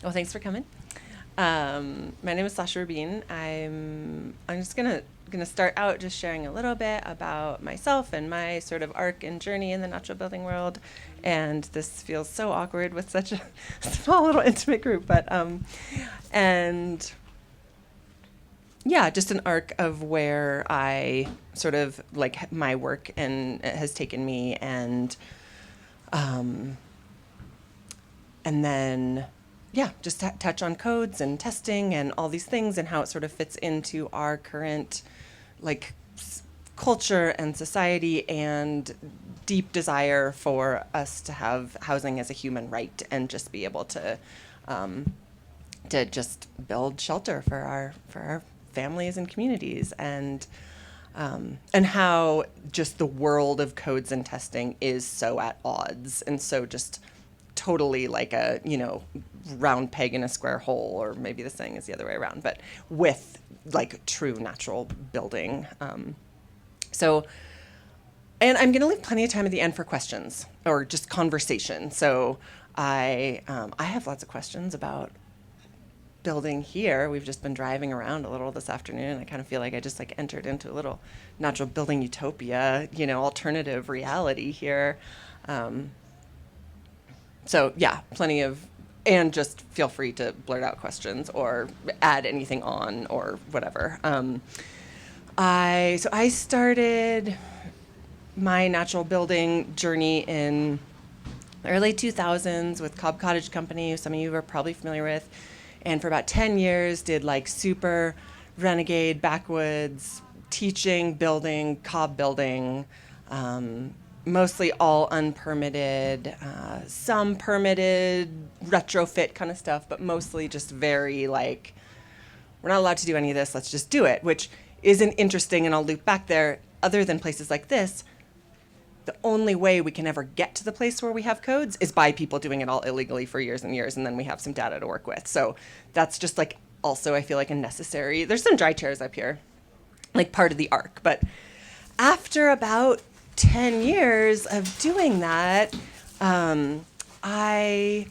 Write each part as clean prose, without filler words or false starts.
Well, thanks for coming. My name is Sasha Rabin. I'm just gonna start out just sharing a little bit about myself and my sort of arc and journey in the natural building world. And this feels so awkward with such a small little intimate group, and yeah, just an arc of where I sort of like my work and has taken me, um, and then yeah, just touch on codes and testing and all these things and how it sort of fits into our current like culture and society and deep desire for us to have housing as a human right and just be able um, to just build shelter for our families and communities, and how just the world of codes and testing is so at odds and so just totally like a round peg in a square hole, or maybe the saying is the other way around, but with like true natural building. So and I'm going to leave plenty of time at the end for questions or just conversation. So I have lots of questions about building here. We've just been driving around a little this afternoon. I kind of feel like I just like entered into a little natural building utopia, alternative reality here. Um, so yeah, plenty of, and just feel free to blurt out questions or add anything on or whatever. I started my natural building journey in the early 2000s with Cobb Cottage Company, who some of you are probably familiar with. And for about 10 years, did like super renegade backwoods teaching, building, Cobb building, mostly all unpermitted, some permitted retrofit kind of stuff, but mostly just very like, we're not allowed to do any of this, let's just do it, which isn't interesting. And I'll loop back there. Other than places like this, the only way we can ever get to the place where we have codes is by people doing it all illegally for years and years, and then we have some data to work with. So that's just like also I feel like a necessary. There's some dry chairs up here, like part of the arc. But after about 10 years of doing that, I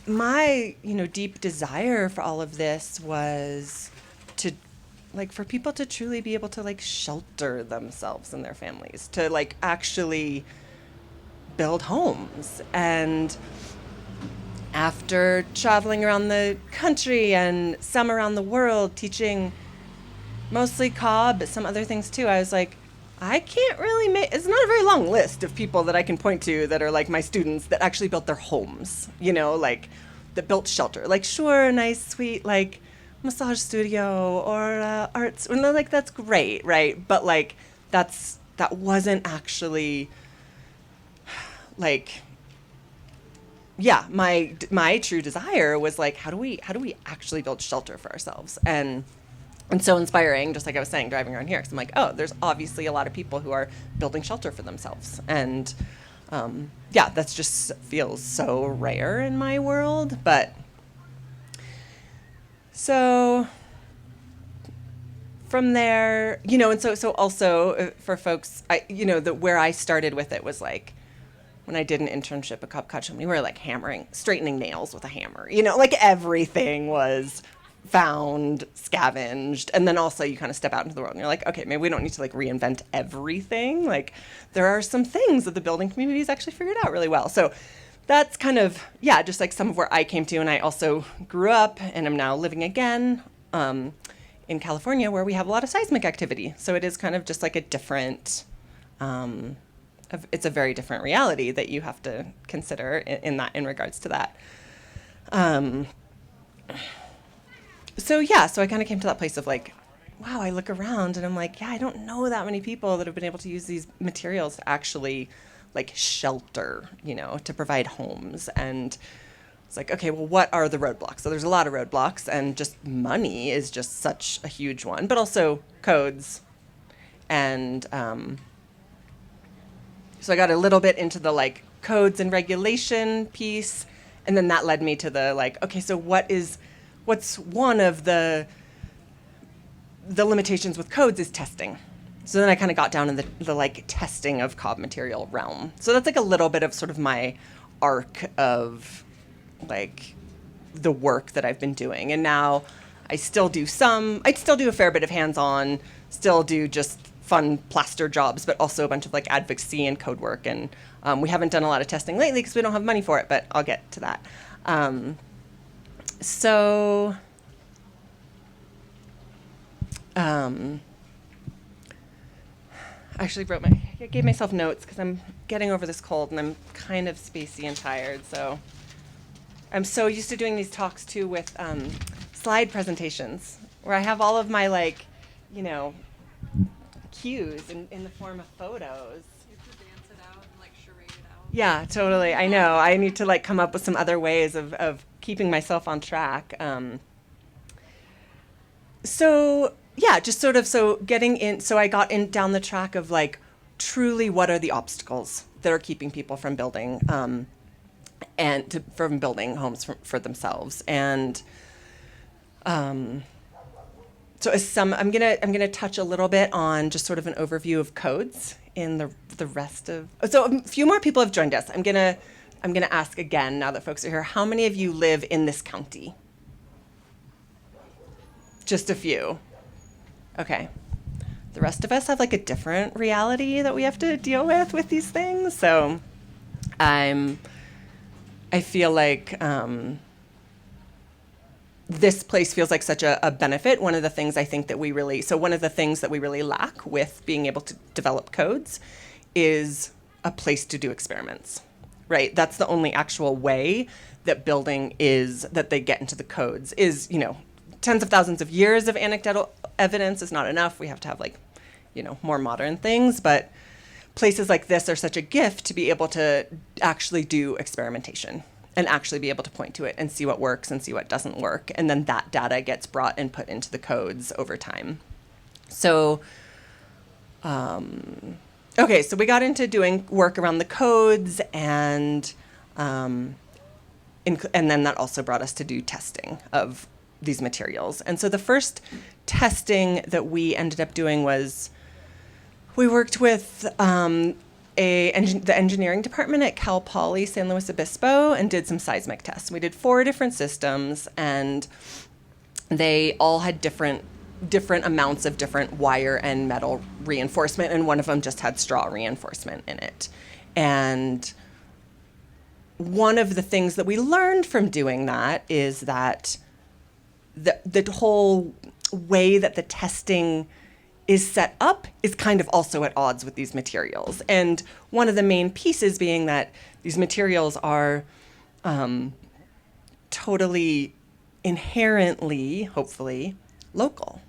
my deep desire for all of this was to like for people to truly be able to like shelter themselves and their families, to like actually build homes. And after traveling around the country and some around the world teaching mostly Cobb, but some other things too, I was like, I can't really make, it's not a very long list of people that I can point to that are like my students that actually built their homes, like that built shelter. Like, sure, a nice, sweet, like massage studio or arts. And like, that's great, right? But like, that wasn't actually like, yeah, my true desire was like, how do we actually build shelter for ourselves? And so inspiring, just like I was saying, driving around here, because I'm like, oh, there's obviously a lot of people who are building shelter for themselves. And yeah, that's just feels so rare in my world. But so from there, and so also for folks, where I started with it was like, when I did an internship at Cop Cotchum, we were like straightening nails with a hammer. Like everything was found, scavenged, and then also you kind of step out into the world and you're like, okay, maybe we don't need to like reinvent everything. Like there are some things that the building community's actually figured out really well. So that's kind of, yeah, just like some of where I came to. And I also grew up and am now living again in California, where we have a lot of seismic activity. So it is kind of just like a different, it's a very different reality that you have to consider in regards to that. Um, so yeah, so I kind of came to that place of like, wow, I look around and I'm like, yeah, I don't know that many people that have been able to use these materials to actually like shelter, to provide homes. And it's like, okay, well, what are the roadblocks? So there's a lot of roadblocks, and just money is just such a huge one, but also codes. And so I got a little bit into the like codes and regulation piece, and then that led me to the like, okay, so what's one of the limitations with codes is testing. So then I kind of got down in the like testing of Cobb material realm. So that's like a little bit of sort of my arc of like the work that I've been doing. And now I still do a fair bit of hands-on, still do just fun plaster jobs, but also a bunch of like advocacy and code work. And we haven't done a lot of testing lately because we don't have money for it, but I'll get to that. So I actually I gave myself notes because I'm getting over this cold and I'm kind of spacey and tired. So I'm so used to doing these talks too with slide presentations where I have all of my like, you know, cues in the form of photos. You have to dance it out and like charade it out. Yeah, totally. I know. I need to like come up with some other ways of keeping myself on track. So yeah, just sort of so I got in down the track of like truly what are the obstacles that are keeping people from building from building homes for themselves. And so I'm gonna touch a little bit on just sort of an overview of codes in the rest of. So a few more people have joined us. I'm gonna ask again now that folks are here. How many of you live in this county? Just a few. Okay. The rest of us have like a different reality that we have to deal with these things. So I feel like this place feels like such a benefit. One of the things that we really lack with being able to develop codes is a place to do experiments, right? That's the only actual way that that they get into the codes is, you know, tens of thousands of years of anecdotal evidence is not enough. We have to have like, you know, more modern things, but places like this are such a gift to be able to actually do experimentation and actually be able to point to it and see what works and see what doesn't work. And then that data gets brought and put into the codes over time. So, okay, so we got into doing work around the codes and then that also brought us to do testing of these materials. And so the first testing that we ended up doing was we worked with the engineering department at Cal Poly San Luis Obispo and did some seismic tests. We did 4 different systems and they all had different amounts of different wire and metal reinforcement, and one of them just had straw reinforcement in it. And one of the things that we learned from doing that is that the whole way that the testing is set up is kind of also at odds with these materials. And one of the main pieces being that these materials are totally inherently, hopefully, local,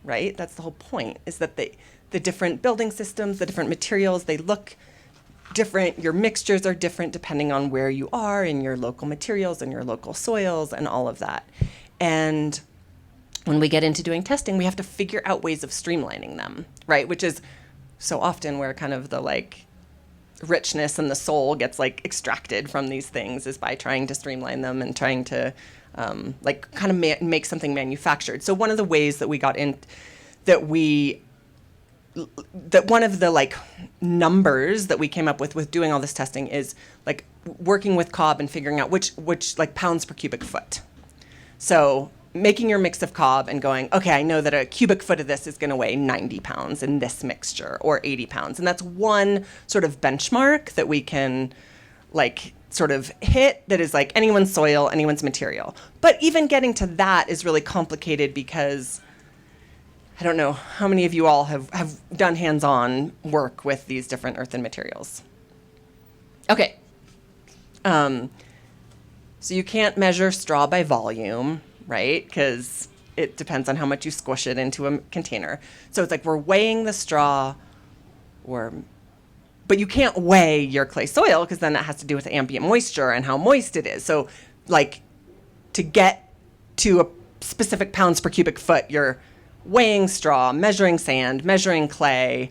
right? That's the whole point, is that the different building systems, the different materials, they look different. Your mixtures are different depending on where you are in your local materials and your local soils and all of that. And when we get into doing testing, we have to figure out ways of streamlining them, right? Which is so often where kind of the like richness and the soul gets like extracted from these things is by trying to streamline them and trying to like kind of make something manufactured. So one of the ways that we got in, that one of the like numbers that we came up with doing all this testing is like working with cob and figuring out which like pounds per cubic foot. So making your mix of cob and going, okay, I know that a cubic foot of this is going to weigh 90 pounds in this mixture or 80 pounds. And that's one sort of benchmark that we can like sort of hit that is like anyone's soil, anyone's material. But even getting to that is really complicated because I don't know how many of you all have done hands-on work with these different earthen materials. Okay. So you can't measure straw by volume, right? Because it depends on how much you squish it into a container. So it's like we're weighing the straw, but you can't weigh your clay soil because then that has to do with ambient moisture and how moist it is. So like to get to a specific pounds per cubic foot, you're weighing straw, measuring sand, measuring clay,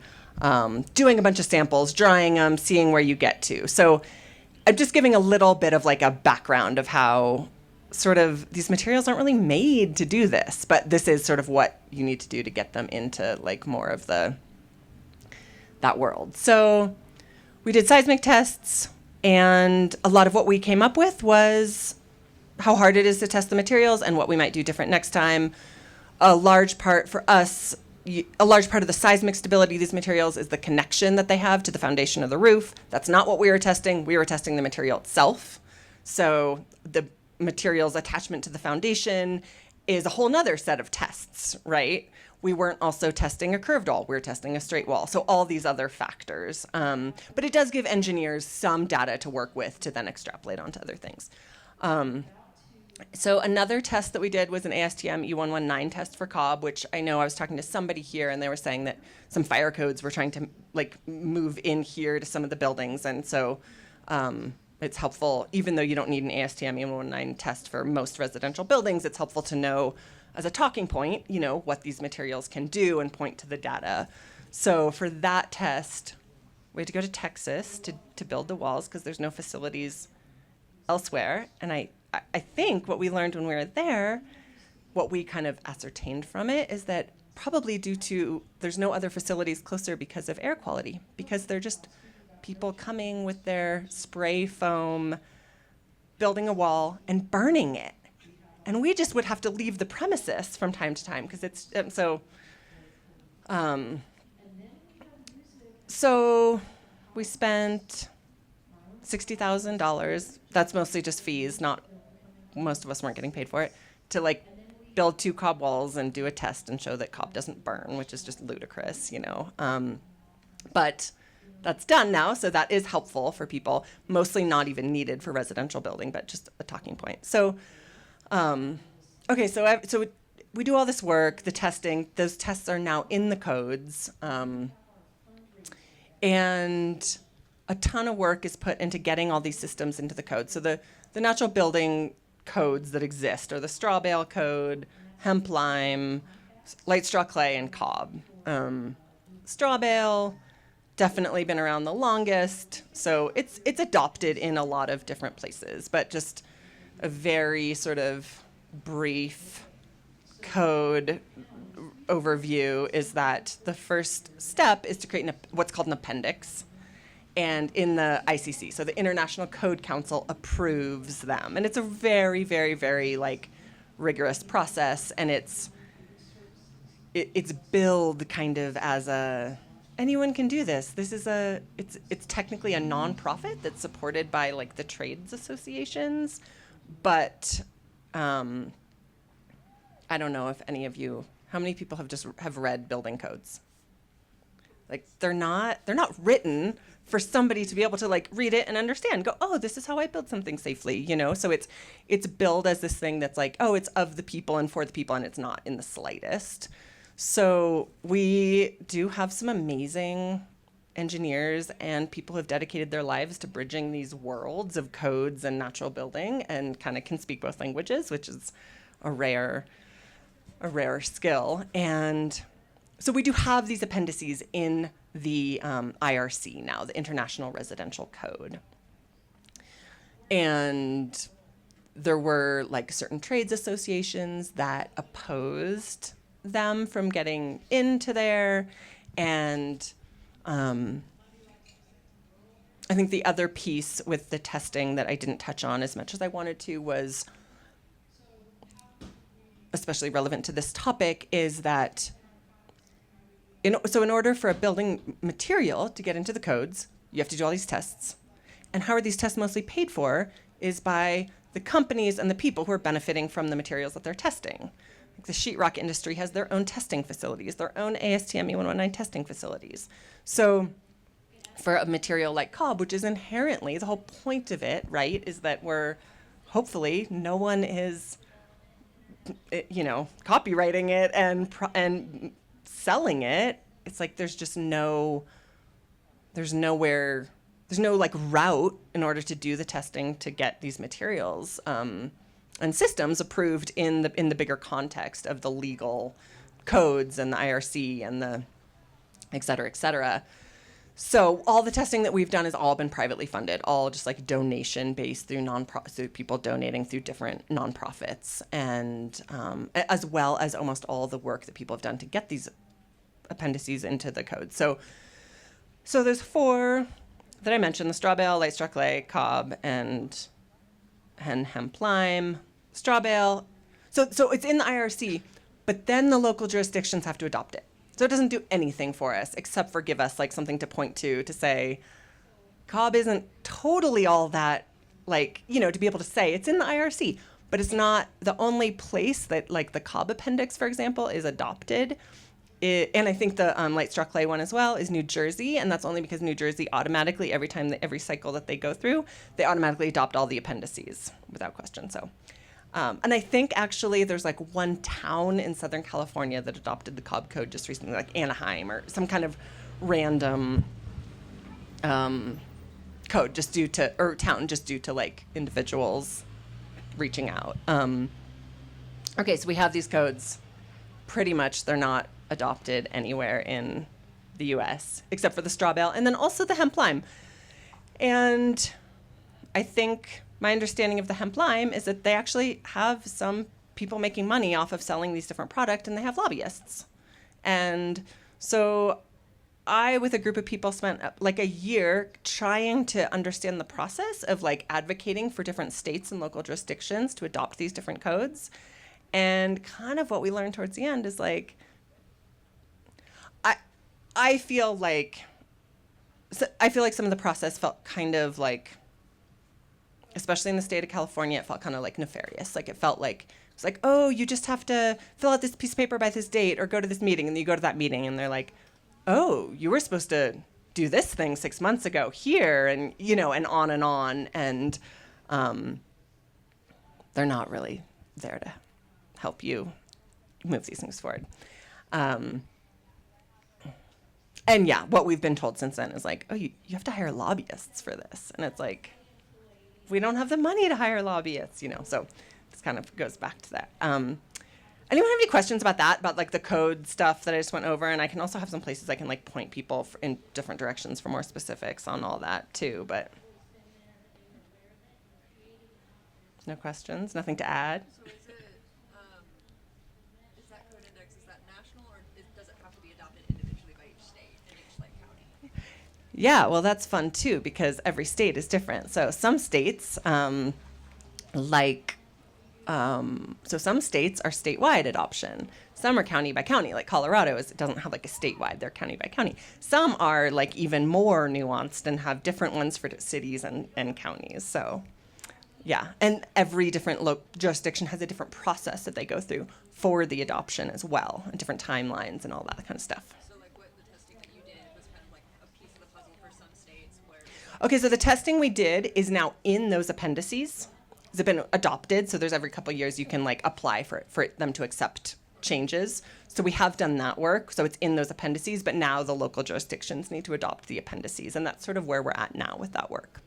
doing a bunch of samples, drying them, seeing where you get to. So I'm just giving a little bit of like a background of how sort of these materials aren't really made to do this, but this is sort of what you need to do to get them into like more of that world. So we did seismic tests, and a lot of what we came up with was how hard it is to test the materials and what we might do different next time. A large part for us, a large part of the seismic stability of these materials is the connection that they have to the foundation of the roof. That's not what we were testing. We were testing the material itself. So the material's attachment to the foundation is a whole nother set of tests, right? We weren't also testing a curved wall. We were testing a straight wall. So all these other factors. But it does give engineers some data to work with to then extrapolate onto other things. So another test that we did was an ASTM E119 test for Cobb, which I know I was talking to somebody here and they were saying that some fire codes were trying to like move in here to some of the buildings. And so it's helpful, even though you don't need an ASTM E119 test for most residential buildings, it's helpful to know as a talking point, you know, what these materials can do and point to the data. So for that test, we had to go to Texas to build the walls because there's no facilities elsewhere. And I think what we learned when we were there, what we kind of ascertained from it is that probably due to there's no other facilities closer because of air quality, because they're just people coming with their spray foam, building a wall and burning it. And we just would have to leave the premises from time to time because it's so we spent $60,000. That's mostly just fees, not most of us weren't getting paid for it, to like build 2 Cobb walls and do a test and show that Cobb doesn't burn, which is just ludicrous, you know. But that's done now, so that is helpful for people, mostly not even needed for residential building, but just a talking point. So, okay, so we do all this work, the testing, those tests are now in the codes, and a ton of work is put into getting all these systems into the code. So the natural building codes that exist are the straw bale code, hemp lime, light straw clay, and Cobb. Straw bale, definitely been around the longest, so it's adopted in a lot of different places, but just a very sort of brief code overview is that the first step is to create what's called an appendix. And in the ICC, so the International Code Council approves them. And it's a very, very, very like rigorous process. And it's billed kind of as anyone can do this. This is it's technically a nonprofit that's supported by like the trades associations. But I don't know if any of you, how many people have read building codes? Like they're not written for somebody to be able to like read it and understand, go, oh, this is how I build something safely, you know? So it's billed as this thing that's like, oh, it's of the people and for the people, and it's not in the slightest. So we do have some amazing engineers and people who have dedicated their lives to bridging these worlds of codes and natural building and kind of can speak both languages, which is a rare skill. And so we do have these appendices in the IRC now, the International Residential Code. And there were like certain trades associations that opposed them from getting into there. And I think the other piece with the testing that I didn't touch on as much as I wanted to was, especially relevant to this topic, is that in order for a building material to get into the codes, you have to do all these tests. And how are these tests mostly paid for is by the companies and the people who are benefiting from the materials that they're testing. Like the sheetrock industry has their own testing facilities, their own ASTM E119 testing facilities. So for a material like Cobb, which is inherently, the whole point of it, right, is that hopefully no one is, copywriting it and selling it. It's like there's no like route in order to do the testing to get these materials and systems approved in the bigger context of the legal codes and the IRC and the et cetera, et cetera. So all the testing that we've done has all been privately funded, all just like donation based through through people donating through different nonprofits, and as well as almost all the work that people have done to get these appendices into the code. So there's 4 that I mentioned: the straw bale, light straw clay, Cobb, and hemp lime. straw bale. So it's in the IRC, but then the local jurisdictions have to adopt it. So it doesn't do anything for us except for give us like something to point to say, cob isn't totally all that, like, to be able to say it's in the IRC, but it's not the only place that like the cob appendix, for example, is adopted. And I think the light straw clay one as well is New Jersey, and that's only because New Jersey automatically, every cycle that they go through, they automatically adopt all the appendices without question. So, and I think actually there's like one town in Southern California that adopted the cob code just recently, like Anaheim or some kind of random code just due to like individuals reaching out. Okay, so we have these codes. Pretty much they're not adopted anywhere in the US except for the straw bale and then also the hemp lime. And I think my understanding of the hemp lime is that they actually have some people making money off of selling these different products, and they have lobbyists. And so I, with a group of people, spent like a year trying to understand the process of like advocating for different states and local jurisdictions to adopt these different codes. And kind of what we learned towards the end is like, I feel like some of the process felt kind of like, especially in the state of California, it felt kind of like nefarious. Like it felt like, it's like, oh, you just have to fill out this piece of paper by this date or go to this meeting. And then you go to that meeting and they're like, oh, you were supposed to do this thing 6 months ago here. And, and on and on. And they're not really there to help you move these things forward. And yeah, what we've been told since then is like, oh, you have to hire lobbyists for this. And it's like, we don't have the money to hire lobbyists, so this kind of goes back to that. Anyone have any questions about that, about like the code stuff that I just went over? And I can also have some places I can like point people in different directions for more specifics on all that too, but no questions, nothing to add? So is that code index, is that national, or does it have to be adopted individually by each state and each like county? Yeah, well, that's fun too, because every state is different. So some states, some states are statewide adoption. Some are county by county, like Colorado doesn't have like a statewide, they're county by county. Some are like even more nuanced and have different ones for cities and counties. So yeah, and every different jurisdiction has a different process that they go through for the adoption as well, and different timelines and all that kind of stuff. So like what the testing that you did was kind of like a piece of the puzzle for some states where... Okay, so the testing we did is now in those appendices. It's been adopted, so there's every couple of years you can like apply for them to accept changes. So we have done that work, so it's in those appendices, but now the local jurisdictions need to adopt the appendices, and that's sort of where we're at now with that work.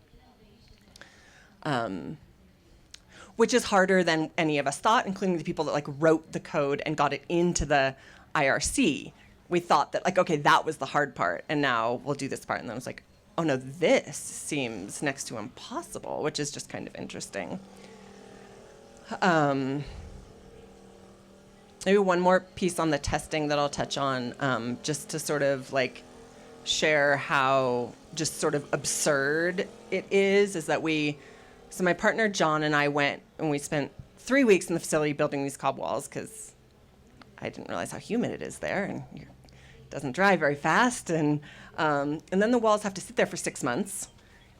Which is harder than any of us thought, including the people that like wrote the code and got it into the IRC. We thought that like, okay, that was the hard part, and now we'll do this part. And then I was like, oh no, this seems next to impossible, which is just kind of interesting. Maybe one more piece on the testing that I'll touch on, just to sort of like share how just sort of absurd it is that so my partner John and I went and we spent 3 weeks in the facility building these cob walls because I didn't realize how humid it is there, and it doesn't dry very fast. And then the walls have to sit there for 6 months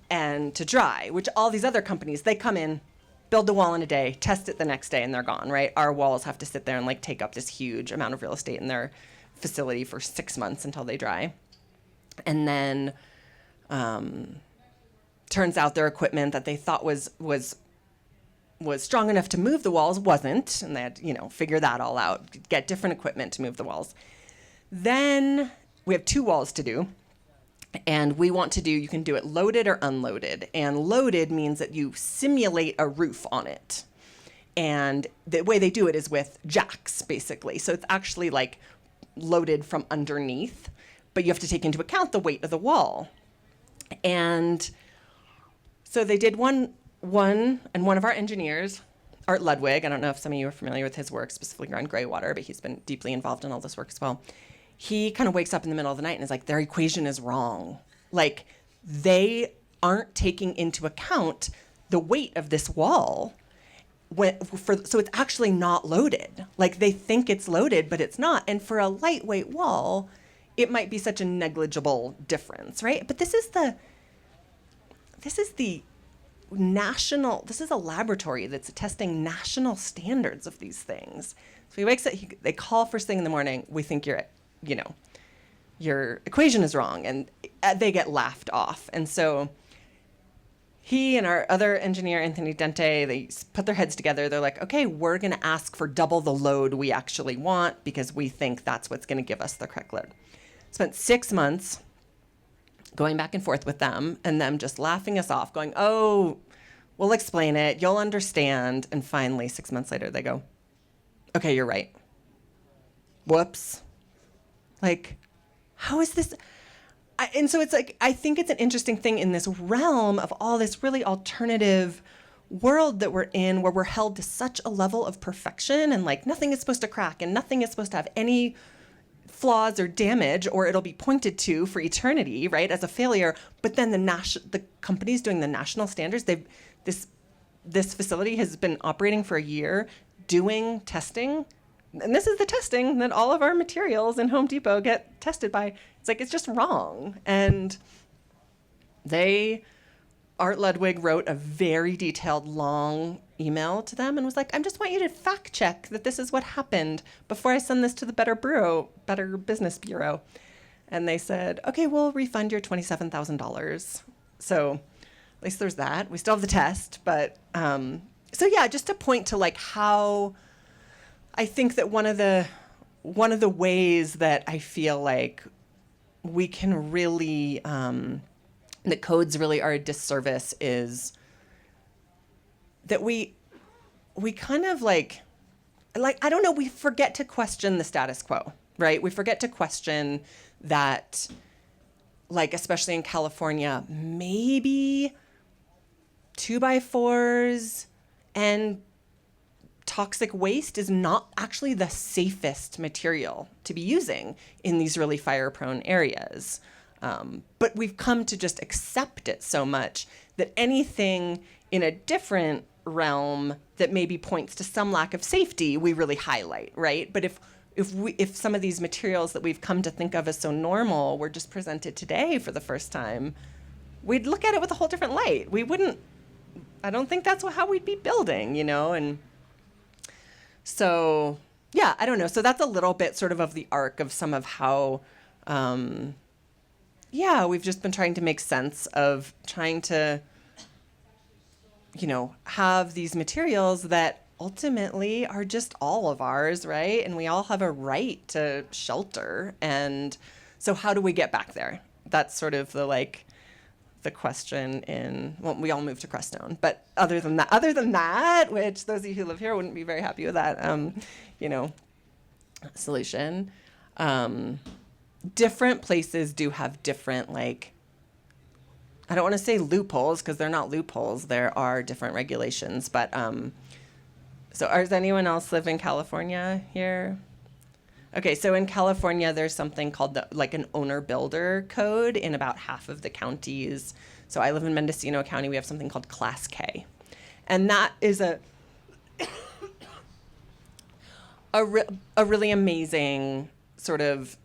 and to dry, which all these other companies, they come in, build the wall in a day, test it the next day, and they're gone, right? Our walls have to sit there and like take up this huge amount of real estate in their facility for 6 months until they dry. And then turns out their equipment that they thought was strong enough to move the walls wasn't, and they had to, figure that all out, get different equipment to move the walls. Then we have 2 walls to do, and you can do it loaded or unloaded. And loaded means that you simulate a roof on it. And the way they do it is with jacks, basically. So it's actually like loaded from underneath, but you have to take into account the weight of the wall. And so they did one, and one of our engineers, Art Ludwig, I don't know if some of you are familiar with his work, specifically around Greywater, but he's been deeply involved in all this work as well. He kind of wakes up in the middle of the night and is like, their equation is wrong. Like, they aren't taking into account the weight of this wall. so it's actually not loaded. Like they think it's loaded, but it's not. And for a lightweight wall, it might be such a negligible difference, right? But this is the national, this is a laboratory that's testing national standards of these things. So he wakes up, they call first thing in the morning, we think your equation is wrong, and they get laughed off. And so he and our other engineer, Anthony Dente, they put their heads together. They're like, okay, we're going to ask for double the load we actually want because we think that's what's going to give us the correct load. Spent 6 months going back and forth with them and them just laughing us off, going, oh, we'll explain it. You'll understand. And finally, 6 months later, they go, okay, you're right. Whoops. Like, how is this? And so it's like, I think it's an interesting thing in this realm of all this really alternative world that we're in, where we're held to such a level of perfection and like nothing is supposed to crack and nothing is supposed to have any flaws or damage, or it'll be pointed to for eternity, right, as a failure. But then the companies doing the national standards, this facility has been operating for a year doing testing. And this is the testing that all of our materials in Home Depot get tested by. It's like, it's just wrong. And Art Ludwig wrote a very detailed, long email to them and was like, I just want you to fact check that this is what happened before I send this to the Better Business Bureau. And they said, okay, we'll refund your $27,000. So at least there's that. We still have the test. But so yeah, just to point to like how I think that one of the ways that I feel like we can really, that codes really are a disservice is that we kind of like, I don't know, we forget to question the status quo, right? We forget to question that, like, especially in California, maybe 2x4s and toxic waste is not actually the safest material to be using in these really fire-prone areas. But we've come to just accept it so much that anything in a different realm that maybe points to some lack of safety, we really highlight, right? But if some of these materials that we've come to think of as so normal were just presented today for the first time, we'd look at it with a whole different light. I don't think that's how we'd be building, and so, yeah, I don't know. So that's a little bit sort of the arc of some of how, we've just been trying to make sense of trying to, have these materials that ultimately are just all of ours, right? And we all have a right to shelter. And so how do we get back there? That's sort of the question we all moved to Crestone. But other than that, which those of you who live here wouldn't be very happy with that, solution. Different places do have different, I don't want to say loopholes because they're not loopholes. There are different regulations. But so does anyone else live in California here? Okay, so in California, there's something called an owner-builder code in about half of the counties. So I live in Mendocino County. We have something called Class K. And that is a really amazing sort of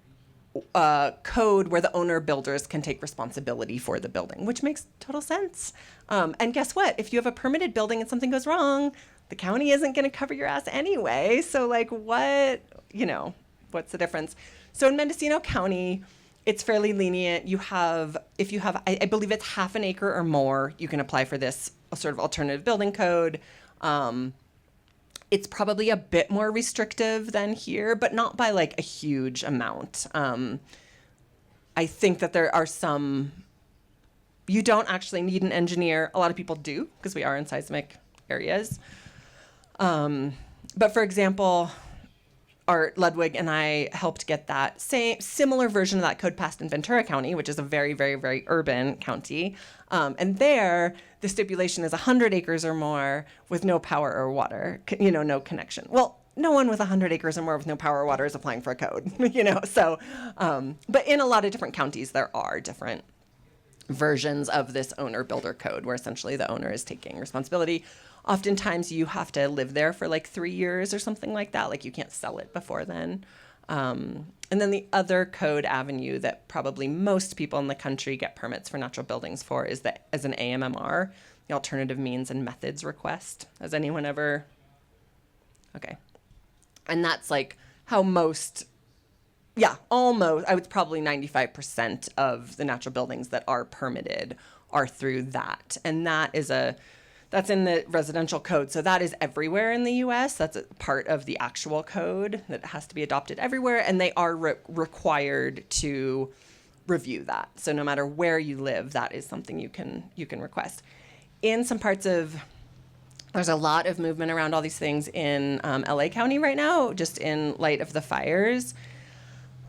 code where the owner-builders can take responsibility for the building, which makes total sense. And guess what? If you have a permitted building and something goes wrong, the county isn't going to cover your ass anyway. So what's the difference? So in Mendocino County, it's fairly lenient. If you have, I believe it's half an acre or more, you can apply for this sort of alternative building code. It's probably a bit more restrictive than here, but not by a huge amount. I think that there are you don't actually need an engineer. A lot of people do because we are in seismic areas. But for example, Art Ludwig and I helped get that similar version of that code passed in Ventura County, which is a very, very, very urban county. And there, the stipulation is 100 acres or more with no power or water, no connection. Well, no one with 100 acres or more with no power or water is applying for a code, So, but in a lot of different counties, there are different versions of this owner builder code where essentially the owner is taking responsibility. Oftentimes you have to live there for like 3 years or something like that. Like you can't sell it before then. And then the other code avenue that probably most people in the country get permits for natural buildings for is that as an AMMR, the alternative means and methods request. Has anyone ever? Okay. And that's like how most, yeah, almost, I would probably 95% of the natural buildings that are permitted are through that. And that's in the residential code. So that is everywhere in the US. That's a part of the actual code that has to be adopted everywhere. And they are required to review that. So no matter where you live, that is something you can request. In some parts of, there's a lot of movement around all these things in LA County right now, just in light of the fires.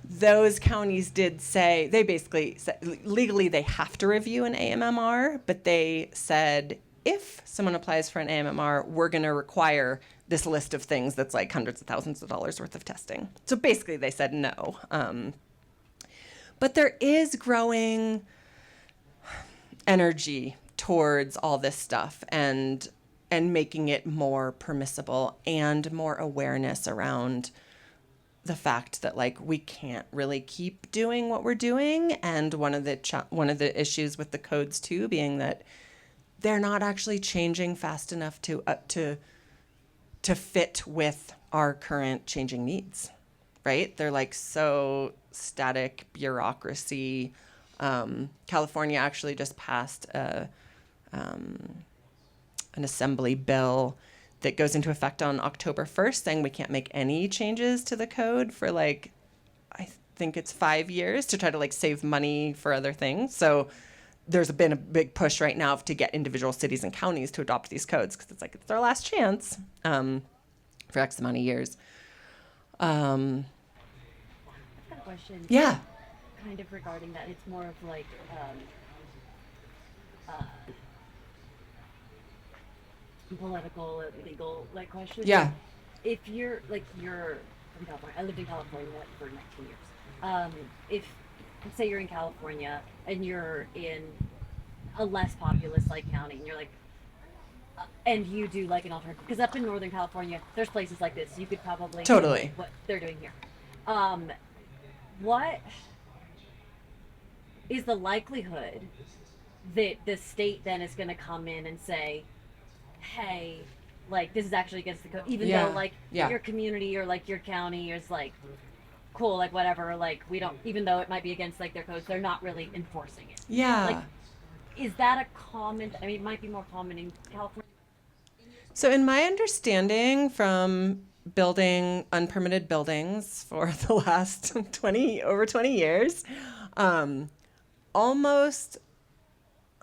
Those counties did say, they basically said, legally they have to review an AMMR, but they said, if someone applies for an AMMR, we're going to require this list of things that's like hundreds of thousands of dollars worth of testing. So basically they said no. But there is growing energy towards all this stuff and making it more permissible and more awareness around the fact that like we can't really keep doing what we're doing. And one of the issues with the codes too being that they're not actually changing fast enough to fit with our current changing needs, right? They're like so static bureaucracy. California actually just passed an assembly bill that goes into effect on October 1st, saying we can't make any changes to the code for like, I think it's 5 years to try to like save money for other things. So there's been a big push right now to get individual cities and counties to adopt these codes because it's like it's their last chance for X amount of years. I've got a question. Yeah. Kind of regarding that, it's more of like political, legal, like question. Yeah. If you're from California, I lived in California for 19 years. If say you're in California and you're in a less populous like county, and you're like, and you do like an alternative, because up in Northern California, there's places like this. You could probably Totally do what they're doing here. What is the likelihood that the state then is going to come in and say, hey, like this is actually against the code, even though like your community or like your county is like cool, like whatever, like we don't, even though it might be against like their codes, they're not really enforcing it. Yeah. Like, is that a common, I mean, it might be more common in California. So in my understanding from building unpermitted buildings for the last over 20 years, almost,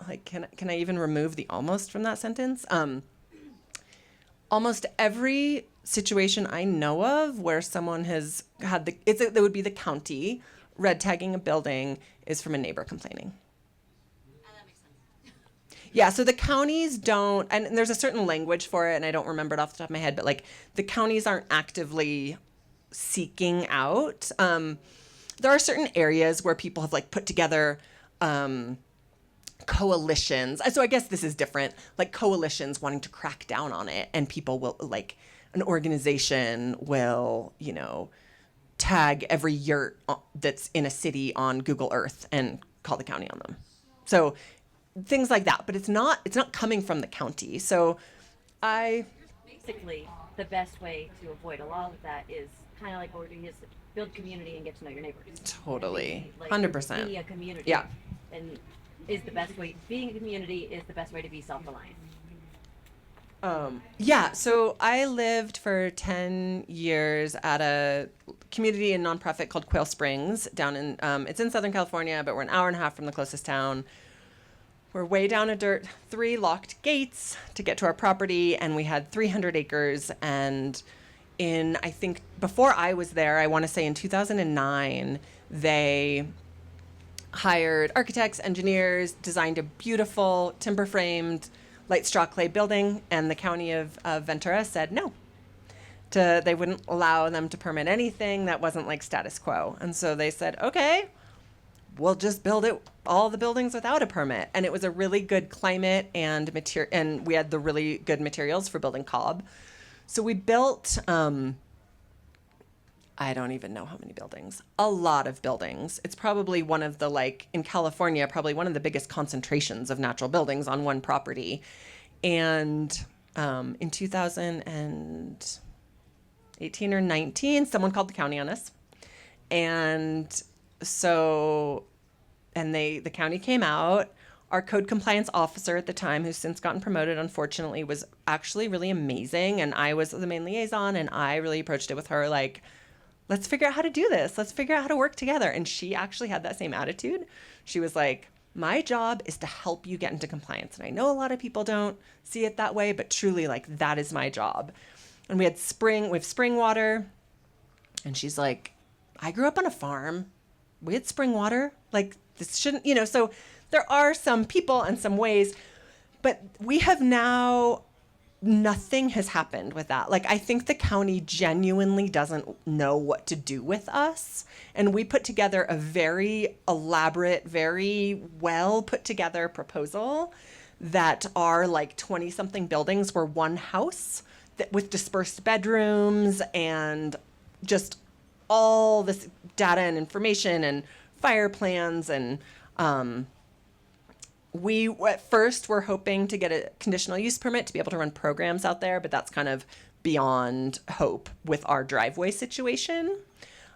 like, can I even remove the almost from that sentence? Almost every situation I know of where someone has had it would be the county red tagging a building is from a neighbor complaining. That makes sense. Yeah, so the counties don't, and there's a certain language for it, and I don't remember it off the top of my head, but like the counties aren't actively seeking out. There are certain areas where people have like put together coalitions. So I guess this is different, like coalitions wanting to crack down on it, and people will like, an organization will, tag every yurt that's in a city on Google Earth and call the county on them. So things like that, but it's not coming from the county. So Basically, the best way to avoid a lot of that is kind of like what we're doing is build community and get to know your neighbors. Totally. Like, 100%. Be a community. Yeah. And is the best way, being a community is the best way to be self-reliant. Yeah, so I lived for 10 years at a community and nonprofit called Quail Springs down in, it's in Southern California, but we're an hour and a half from the closest town. We're way down a dirt, 3 locked gates to get to our property, and we had 300 acres. And I think before I was there, I want to say in 2009, they hired architects, engineers, designed a beautiful timber-framed light straw clay building, and the county of Ventura said no. They wouldn't allow them to permit anything that wasn't like status quo. And so they said, okay, we'll just build it all the buildings without a permit. And it was a really good climate and we had the really good materials for building cob. So we built, I don't even know how many buildings, a lot of buildings. It's probably one of the, like, in California, probably one of the biggest concentrations of natural buildings on one property. And in 2018 or 19, someone called the county on us. And so, the county came out. Our code compliance officer at the time, who's since gotten promoted, unfortunately, was actually really amazing. And I was the main liaison, and I really approached it with her like, let's figure out how to do this. Let's figure out how to work together. And she actually had that same attitude. She was like, my job is to help you get into compliance. And I know a lot of people don't see it that way, but truly, like, that is my job. And we have spring water. And she's like, I grew up on a farm. We had spring water. Like, this shouldn't, so there are some people and some ways, but we have now, nothing has happened with that. Like, I think the county genuinely doesn't know what to do with us. And we put together a very elaborate, very well put together proposal that are like 20 something buildings were one house that with dispersed bedrooms and just all this data and information and fire plans. And we at first were hoping to get a conditional use permit to be able to run programs out there, but that's kind of beyond hope with our driveway situation.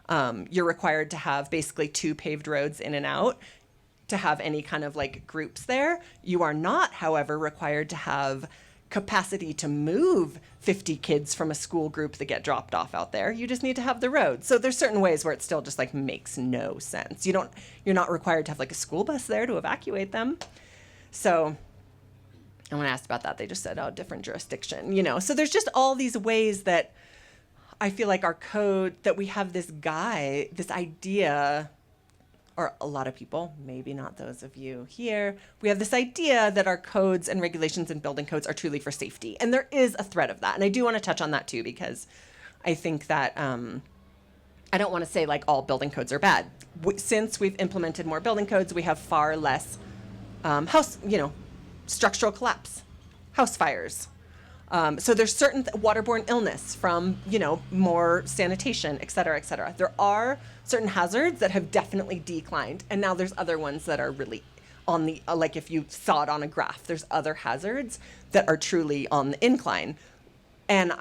You're required to have basically 2 paved roads in and out to have any kind of like groups there. You are not, however, required to have capacity to move 50 kids from a school group that get dropped off out there. You just need to have the road. So there's certain ways where it still just like makes no sense. You're not required to have like a school bus there to evacuate them. So, and when I asked about that, they just said, oh, different jurisdiction, So there's just all these ways that I feel like our code, that we have this idea, or a lot of people, maybe not those of you here, we have this idea that our codes and regulations and building codes are truly for safety. And there is a thread of that. And I do want to touch on that too, because I think that I don't want to say like all building codes are bad. Since we've implemented more building codes, we have far less structural collapse, house fires. So there's certain waterborne illness from, more sanitation, et cetera, et cetera. There are certain hazards that have definitely declined. And now there's other ones that are really on the, like if you saw it on a graph, there's other hazards that are truly on the incline. And,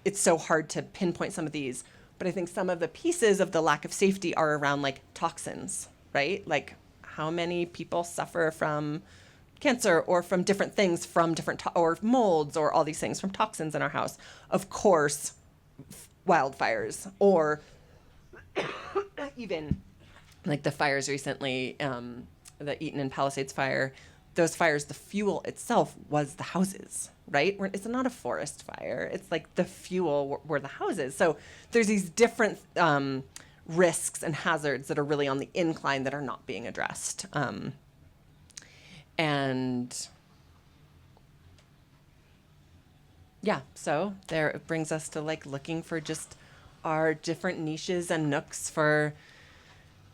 it's so hard to pinpoint some of these, but I think some of the pieces of the lack of safety are around like toxins, right? Like how many people suffer from cancer or from different things, from different, or molds or all these things from toxins in our house. Of course, wildfires or even like the fires recently, the Eaton and Palisades fire, those fires, the fuel itself was the houses, right? It's not a forest fire. It's like the fuel were the houses. So there's these different risks and hazards that are really on the incline that are not being addressed. And yeah, so there it brings us to like looking for just our different niches and nooks for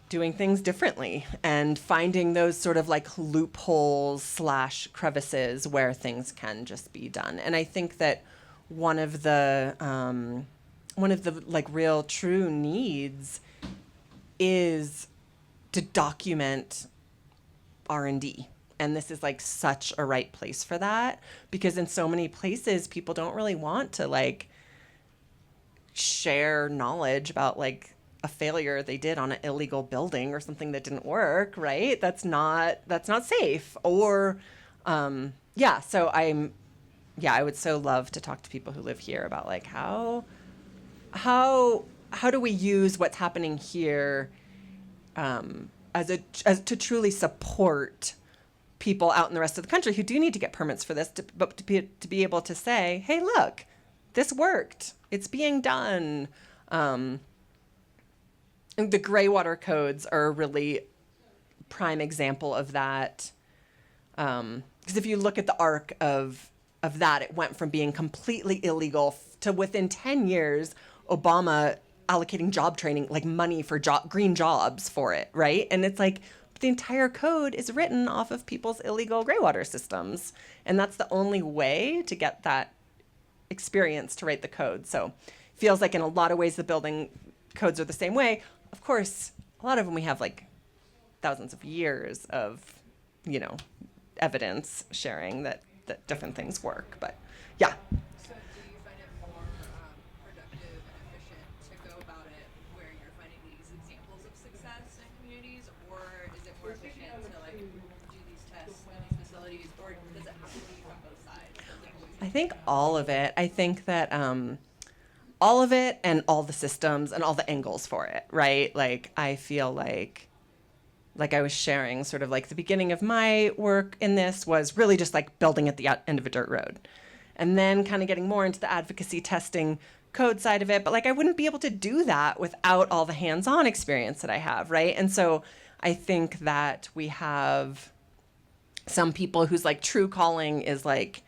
doing things differently and finding those sort of like loopholes / crevices where things can just be done. And I think that one of the like real true needs is to document R&D. And this is like such a right place for that, because in so many places people don't really want to like share knowledge about like a failure they did on an illegal building or something that didn't work, right? That's not safe. Or so I would so love to talk to people who live here about like how do we use what's happening here as to truly support people out in the rest of the country who do need to get permits for this, but to be able to say, hey, look, this worked. It's being done. The gray water codes are a really prime example of that. Because if you look at the arc of that, it went from being completely illegal to within 10 years, Obama allocating job training, like money for green jobs for it, right? And it's like, the entire code is written off of people's illegal gray water systems. And that's the only way to get that experience to write the code. So it feels like in a lot of ways the building codes are the same way. Of course, a lot of them we have like thousands of years of, you know, evidence sharing that different things work. But yeah. So do you find it more productive and efficient to go about it where you're finding these examples of success in communities, or is it more efficient to like do these tests in these facilities, or does it have to be from both sides? I think all of it. I think that all of it and all the systems and all the angles for it, right? Like I feel like I was sharing sort of like the beginning of my work in this was really just like building at the end of a dirt road. And then kind of getting more into the advocacy testing code side of it. But like I wouldn't be able to do that without all the hands-on experience that I have, right? And so I think that we have some people whose like true calling is like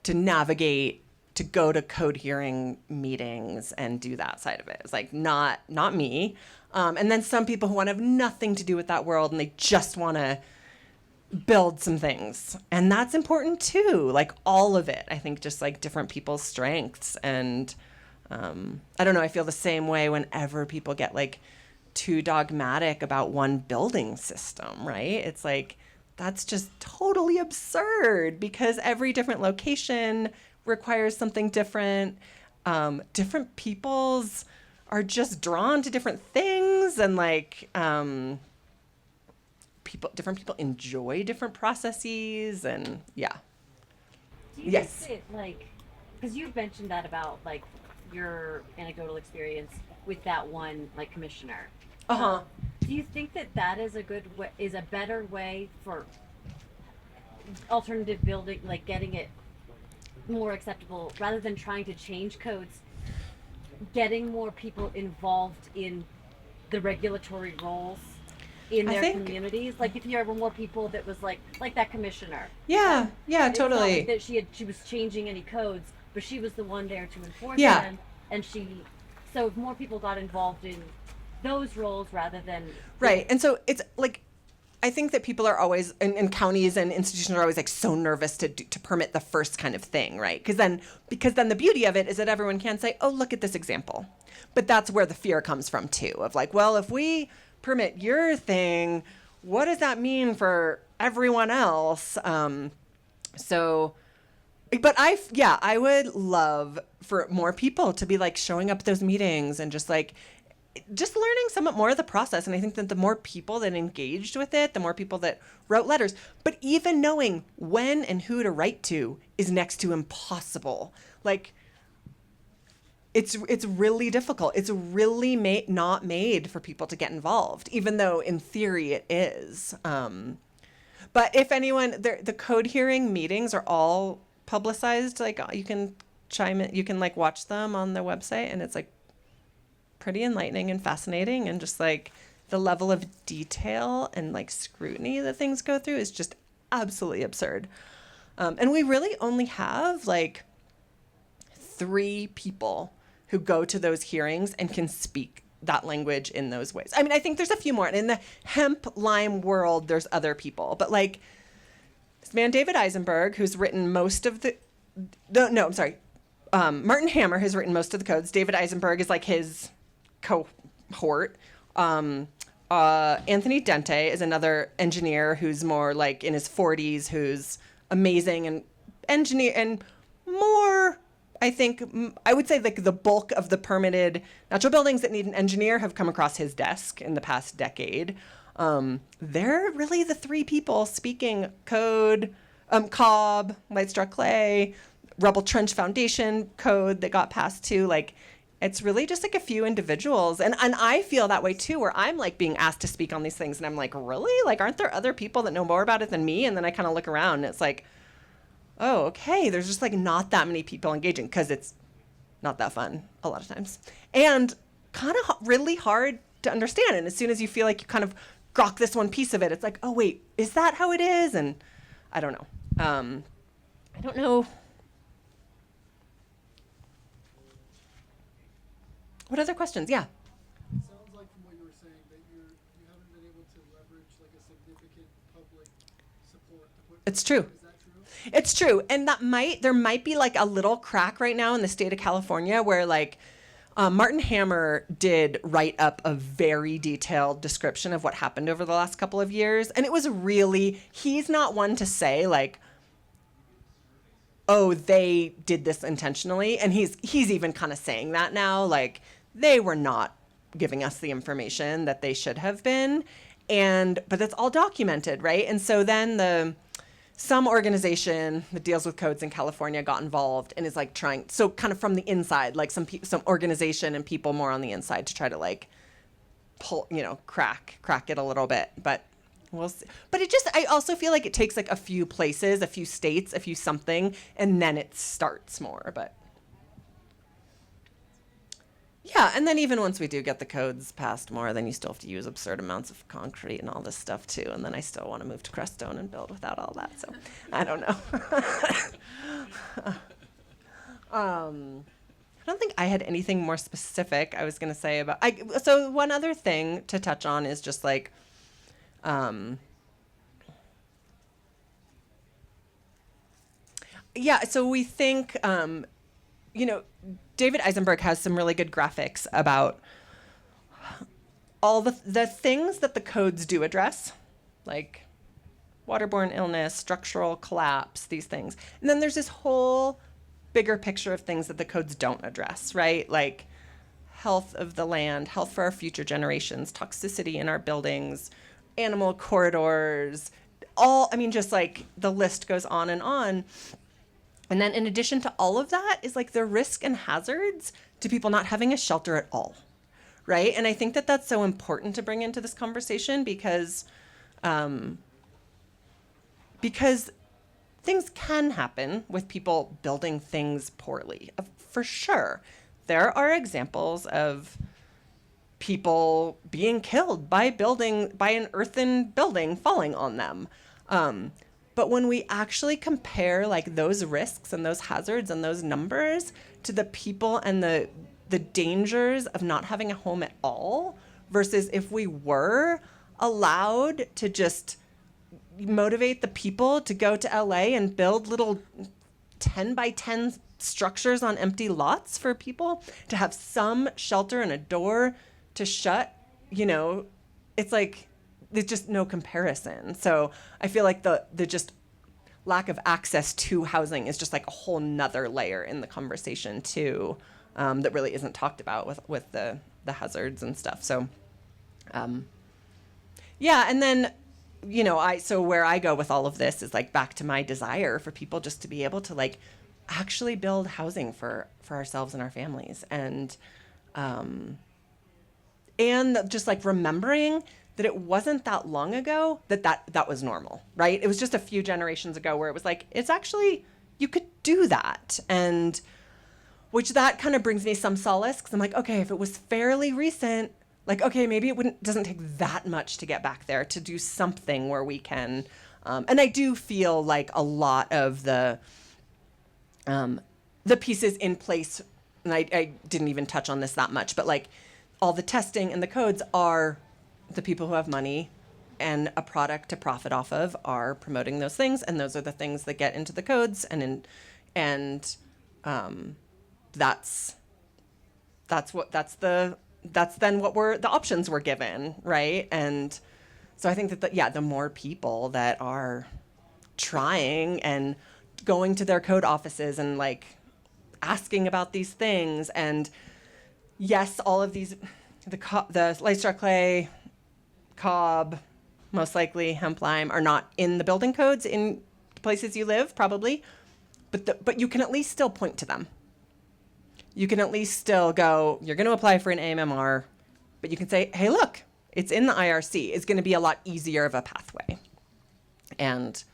to navigate, to go to code hearing meetings and do that side of it. It's like not me. And then some people who want to have nothing to do with that world and they just want to build some things. And that's important too. Like all of it. I think just like different people's strengths. And I don't know, I feel the same way whenever people get like too dogmatic about one building system, right? It's like, that's just totally absurd because every different location requires something different. Different peoples are just drawn to different things, and like different people enjoy different processes, and yeah. Do you Yes. think that, like, because you've mentioned that about like your anecdotal experience with that one like commissioner. Uh-huh. Do you think that that is a good way, is a better way for alternative building, like getting it more acceptable rather than trying to change codes, getting more people involved in the regulatory roles in I their think- communities? Like if there were more people that was like that commissioner. Yeah, yeah, It's not totally. like that she was changing any codes, but she was the one there to enforce Yeah. them, and so if more people got involved in those roles rather than Right. And so it's like, I think that people are always, and counties and institutions are always like so nervous to permit the first kind of thing, right? Because then the beauty of it is that everyone can say, oh, look at this example. But that's where the fear comes from too, of like, well, if we permit your thing, what does that mean for everyone else? But I would love for more people to be like showing up at those meetings and just learning somewhat more of the process. And I think that the more people that engaged with it, the more people that wrote letters, but even knowing when and who to write to is next to impossible. Like it's really difficult. It's really not made for people to get involved, even though in theory it is. But if anyone, the code hearing meetings are all publicized. Like you can chime in, you can like watch them on their website, and it's like pretty enlightening and fascinating, and just like the level of detail and like scrutiny that things go through is just absolutely absurd. And we really only have like 3 people who go to those hearings and can speak that language in those ways. I mean, I think there's a few more. And in the hemp lime world, there's other people. But like this man, David Eisenberg, who's written most of Martin Hammer has written most of the codes. David Eisenberg is like his cohort. Anthony Dente is another engineer who's more like in his 40s, who's amazing and engineer and more, I think, I would say like the bulk of the permitted natural buildings that need an engineer have come across his desk in the past decade. They're really the 3 people speaking code, Cobb, Light Struck Clay, Rebel Trench Foundation code that got passed too. Like, it's really just like a few individuals. And I feel that way too, where I'm like being asked to speak on these things. And I'm like, really? Like, aren't there other people that know more about it than me? And then I kind of look around and it's like, oh, okay, there's just like not that many people engaging because it's not that fun a lot of times. And kind of really hard to understand. And as soon as you feel like you kind of grok this one piece of it, it's like, oh, wait, is that how it is? And I don't know. I don't know. What other questions? Yeah. It sounds like from what you were saying that you haven't been able to leverage like public support to put. It's true. Is that true? It's true. And there might be like a little crack right now in the state of California where like Martin Hammer did write up a very detailed description of what happened over the last couple of years. And it was really, he's not one to say like, oh, they did this intentionally. And he's even kind of saying that now, like they were not giving us the information that they should have been. But that's all documented, right? And so then some organization that deals with codes in California got involved and is like trying, so kind of from the inside, like some organization and people more on the inside to try to like pull, crack it a little bit. But we'll see. But I also feel like it takes like a few places, a few states, a few something, and then it starts more. But yeah, and then even once we do get the codes passed more, then you still have to use absurd amounts of concrete and all this stuff too. And then I still want to move to Crestone and build without all that. So I don't know. I don't think I had anything more specific I was going to say about. So one other thing to touch on is just like, yeah. So we think, David Eisenberg has some really good graphics about all the things that the codes do address, like waterborne illness, structural collapse, these things. And then there's this whole bigger picture of things that the codes don't address, right? Like health of the land, health for our future generations, toxicity in our buildings, animal corridors, just like the list goes on and on. And then in addition to all of that is like the risk and hazards to people not having a shelter at all, right? And I think that that's so important to bring into this conversation because things can happen with people building things poorly, for sure. There are examples of people being killed by an earthen building falling on them. But when we actually compare like those risks and those hazards and those numbers to the people and the dangers of not having a home at all versus if we were allowed to just motivate the people to go to LA and build little 10 by 10 structures on empty lots for people to have some shelter and a door to shut, it's like there's just no comparison. So I feel like the just lack of access to housing is just like a whole nother layer in the conversation too, that really isn't talked about with the hazards and stuff. So, yeah. And then, so where I go with all of this is like back to my desire for people just to be able to like actually build housing for ourselves and our families. And just like remembering that it wasn't that long ago that was normal, right? It was just a few generations ago where it was like, it's actually, you could do that. And which that kind of brings me some solace because I'm like, okay, if it was fairly recent, like, okay, maybe it doesn't take that much to get back there to do something where we can, and I do feel like a lot of the pieces in place, and I didn't even touch on this that much, but like all the testing and the codes are the people who have money and a product to profit off of are promoting those things, and those are the things that get into the codes, and that's then what the options were given, right? And so I think that the more people that are trying and going to their code offices and like asking about these things, and yes, all of these, the light straw clay, cob, most likely hemp lime are not in the building codes in places you live, probably, but you can at least still point to them. You can at least still go, you're going to apply for an AMMR, but you can say, hey, look, it's in the IRC. It's going to be a lot easier of a pathway. And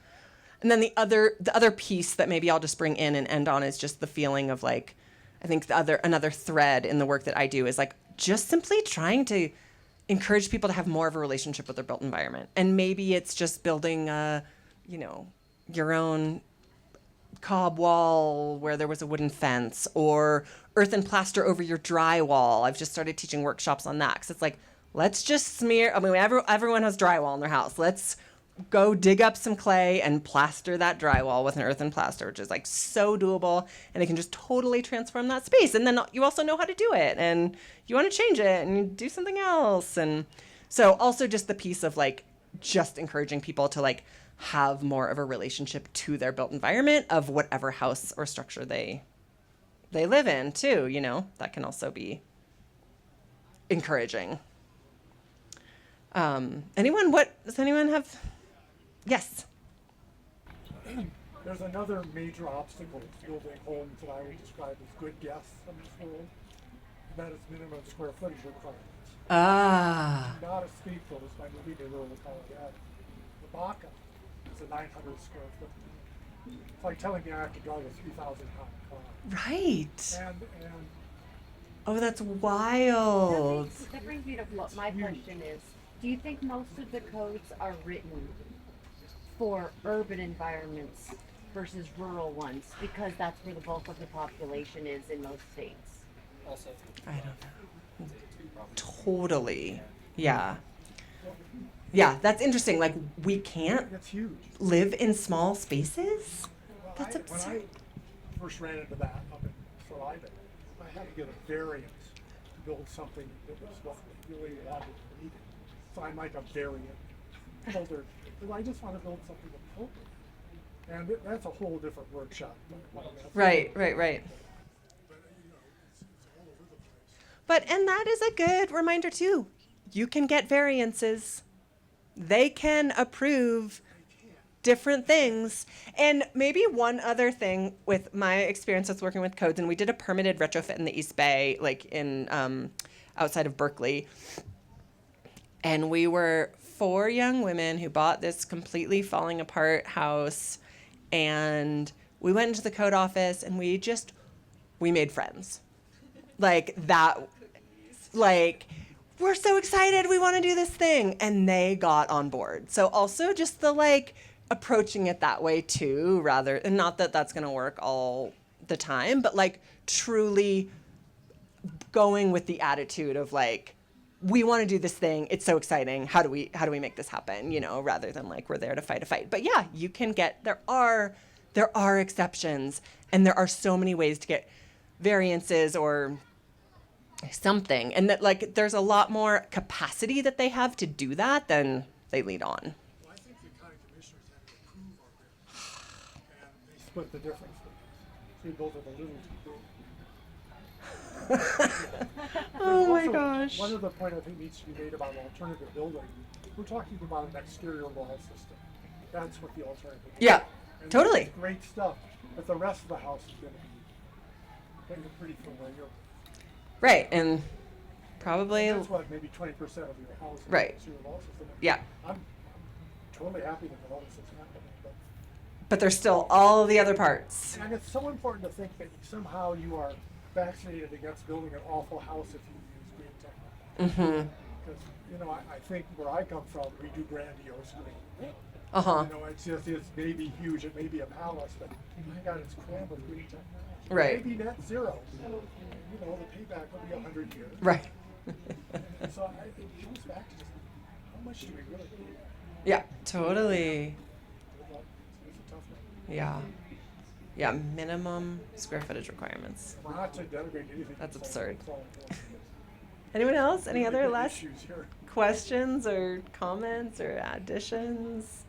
then the other piece that maybe I'll just bring in and end on is just the feeling of like, I think another thread in the work that I do is like just simply trying to encourage people to have more of a relationship with their built environment. And maybe it's just building your own cob wall where there was a wooden fence, or earth and plaster over your drywall. I've just started teaching workshops on that because it's like, let's just smear. I mean, everyone has drywall in their house. Let's go dig up some clay and plaster that drywall with an earthen plaster, which is like so doable, and it can just totally transform that space. And then you also know how to do it, and you want to change it and you do something else. And so also just the piece of like just encouraging people to like have more of a relationship to their built environment of whatever house or structure they live in too, you know, that can also be encouraging. Does anyone have? Yes. There's another major obstacle to building homes that I would describe as good guests in this world, and that is minimum square footage requirements. Ah. Not escape those by moving to rural Colorado. The Baca is a 900 square foot. It's like telling me I have to drive a 3,000 pound car. Right. And Oh, that's wild. That brings me to what my question is. Do you think most of the codes are written for urban environments versus rural ones? Because that's where the bulk of the population is in most states. I don't know. Totally. Yeah. Yeah, that's interesting. Like, we can't it's huge. live in small spaces? Well, That's when absurd. I first ran into that up in Salida, I had to get a variance to build something that was what we really wanted and needed. So I'm like a variant builder, because I just want to build something appropriate. And that's a whole different workshop. Right. But, you know, it's all over the place. But, and that is a good reminder too. You can get variances. They can approve different things. And maybe one other thing with my experience with working with codes, and we did a permitted retrofit in the East Bay, like in outside of Berkeley. And we were 4 young women who bought this completely falling apart house. And we went into the code office and we made friends. Like that, like, we're so excited, we want to do this thing. And they got on board. So also just the like approaching it that way too, rather, and not that that's going to work all the time, but like truly going with the attitude of like, we want to do this thing. It's so exciting. How do we make this happen? You know, rather than like, we're there to fight a fight. But yeah, you can get, there are exceptions, and there are so many ways to get variances or something. And that like, there's a lot more capacity that they have to do that than they lead on. Well, I think the county commissioners have to approve our variance, and they split the difference with us. So we both have a little too big. Oh my Also, gosh. one other point I think needs to be made about alternative building. We're talking about an exterior wall system. That's what the alternative is. Yeah, And totally. it's great stuff, but the rest of the house is going to be pretty familiar. Right, and probably, That's what, maybe 20% of your house is Right. an exterior wall system. yeah. I'm totally happy that all this is happening, But there's still all the other parts. and it's so important to think that somehow you are vaccinated against building an awful house if you use green technology. Mm-hmm. Because, you know, I think where I come from, we do grandiose green. Uh-huh. You know, it's maybe huge, it may be a palace, but my God, it's crammed with green technology. Right. Maybe net zero. You know, the payback will be 100 years. Right. So it goes back to just how much do we really need? Yeah, totally. It's a tough one. Yeah. Yeah, minimum square footage requirements. We're not to denigrate anything. That's it's all- absurd. it's all important. Anyone else? Any Really other big last issues here? questions or comments or additions?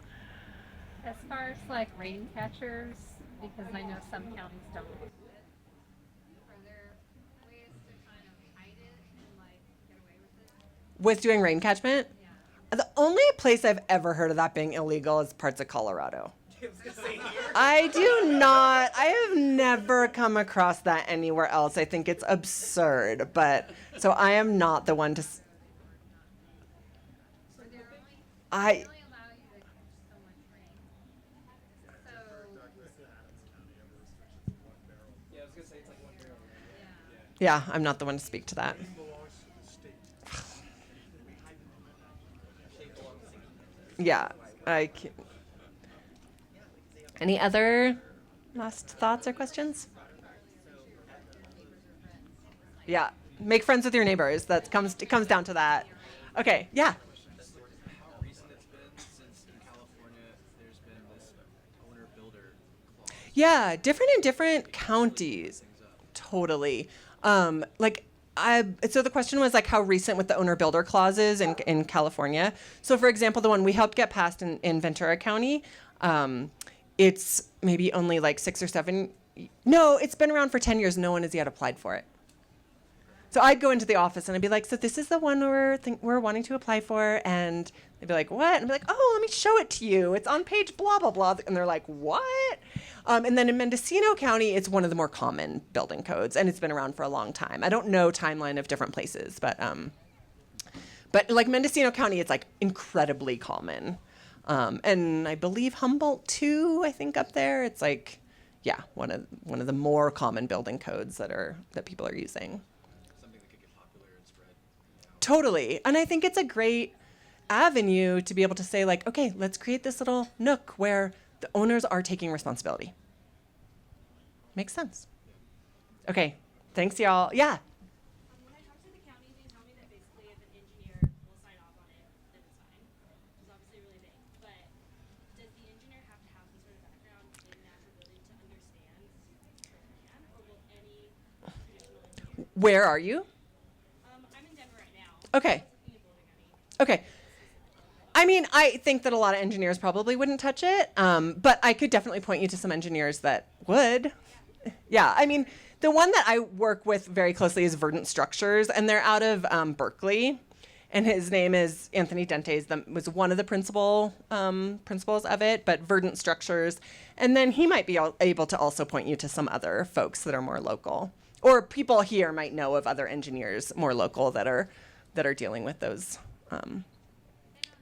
As far as like rain catchers, because I know some counties don't. Are there ways to kind of hide it and like get away with it? With doing rain catchment? Yeah. The only place I've ever heard of that being illegal is parts of Colorado. I have never come across that anywhere else. I think it's absurd, but so I am not the one to. So they're only, I they only allow you to catch so much rain. So, Yeah, I was gonna say it's like 1 barrel. yeah. yeah, I'm not the one to speak to that. It belongs to the state. Yeah, I can. Any other last thoughts or questions? Yeah, make friends with your neighbors. It comes down to that. Okay, yeah. How recent it's been since in California Yeah, different in different counties. Totally. Like so the question was like how recent with the owner builder clauses in California. So for example, the one we helped get passed in Ventura County, it's maybe only like 6 or 7. No, it's been around for 10 years. No one has yet applied for it. So I'd go into the office and I'd be like, so this is the one we're wanting to apply for. And they'd be like, what? And I'd be like, oh, let me show it to you. It's on page blah, blah, blah. And they're like, what? And then in Mendocino County, it's one of the more common building codes. And it's been around for a long time. I don't know timeline of different places, but like Mendocino County, it's like incredibly common. And I believe Humboldt too, I think up there. It's like, yeah, one of the more common building codes that people are using. Something that could get popular and spread. Totally. And I think it's a great avenue to be able to say like, okay, let's create this little nook where the owners are taking responsibility. Makes sense. Okay. Thanks, y'all. Yeah. When I talk to the county, they tell me that basically if an engineer will sign off on it, then it's fine. It's obviously really big. But does the engineer have to have some sort of background in natural building to understand the plan? Or will any traditional engineer? Where are you? I'm in Denver right now. Okay. I was looking at Boulder County. Okay. I mean, I think that a lot of engineers probably wouldn't touch it, but I could definitely point you to some engineers that would. Yeah, I mean, the one that I work with very closely is Verdant Structures, and they're out of Berkeley, and his name is Anthony Dentes. Was one of the principals of it, but Verdant Structures, and then he might be able to also point you to some other folks that are more local, or people here might know of other engineers more local that are dealing with those. They don't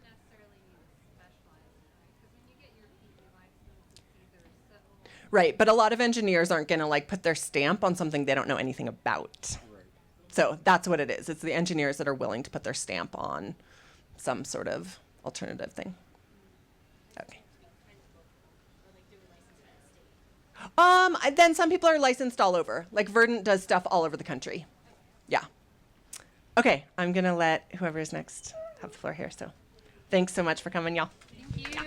necessarily need to specialize in it, because when you get your PE license, it's either civil. Right, but a lot of engineers aren't going to like put their stamp on something they don't know anything about. Right. So that's what it is. It's the engineers that are willing to put their stamp on some sort of alternative thing. Okay. Then some people are licensed all over. Like Verdant does stuff all over the country. Yeah. Okay, I'm going to let whoever is next have the floor here. So thanks so much for coming, y'all. Thank you.